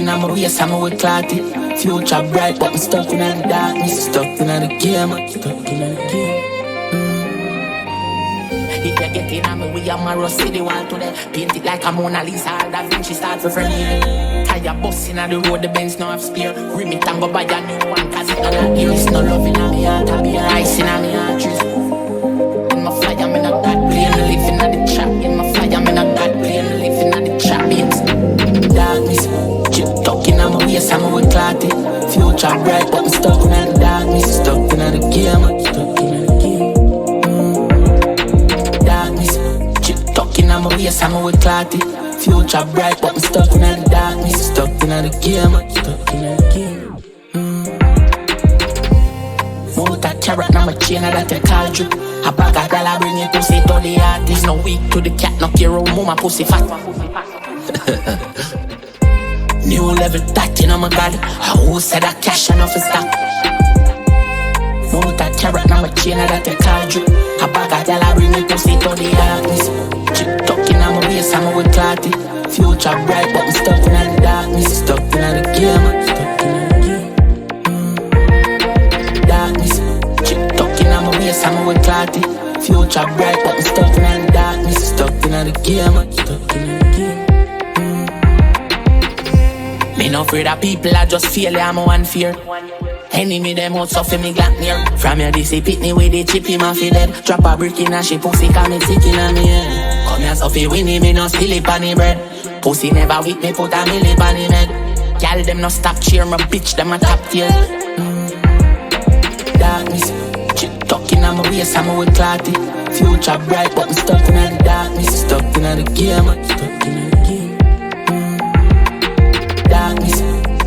on my waist, I'm with clarity. Future bright, but I'm stuck in the darkness. Stuck in the game, stuck in the game. If you get in on me, we are my rusty the wall today. Paint it like a Mona Lisa, Da Vinci start for friendly. Tire busting on the road, the Benz no have spear. Rim it and go buy a new one, cause it not here. It's no loving on me heart, I be icing on me heart. In my fly, I'm in a God plane, living at the trap. In my fly, I'm in a God plane, living at the trap. It's darkness, chip talking on my waist, I'm with clarity. Future bright, but I'm stuck in the darkness. Stuck in the game, stuck in the game. I'm a waist, I'm with clarity. Future bright, but I'm stuck in the darkness. Stuck in the game, stuck in the game. Motor carrot, now my chain, that I call drip. A bag of dollar, bring it pussy to the artist. No weak to the cat, no care how mama pussy fat. New level, that you know my god. Who said that cash enough is stock? Motor carrot, now my chain, that I call drip. A bag of dollar, bring it pussy to the artist. Chip talking on my waist, I'm with clarity. Future bright, but I'm stuck in the darkness. Stuck in the game, stuck in the game. Darkness, chip talking on my waist, I'm with clarity. Future bright, but I'm stuck in the darkness. Stuck in the game, stuck in the game. Me no afraid of people, I just feel I'm one fear. Enemy them out so me glad near. From your DC pitney with the chip in my feet dead. Drop a brick in a she pussy cause me sick in a me head. Come here so fi winnie me no spill it on the bread. Pussy never with me put a milli on the head. Y'all them no stop cheer my bitch them a top tier. Darkness, chip talking on my waist I'm with clarity. Future bright but I'm stuck in the darkness. Stuck in the game, stuck in the game. Darkness,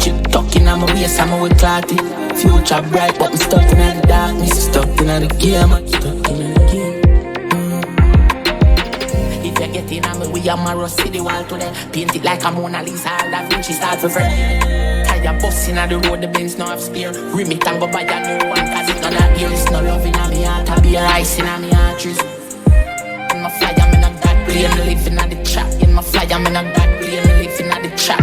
chip talking on my waist I'm with clarity. Future bright, but I'm stuck in the darkness. Stuck in the game, stuck in the game. If you get in on me, we are my rusty the wall today. Paint it like a Mona Lisa, Da Vinci start for friendly. Tire busting on the road, the Benz no have spear. Rim it and go buy a new one, cause it not that here. It's no loving on me heart, I be icing on me heart. In my fly, I'm in a God plane, living at the trap. In my fly, I'm in a God plane, living at the trap.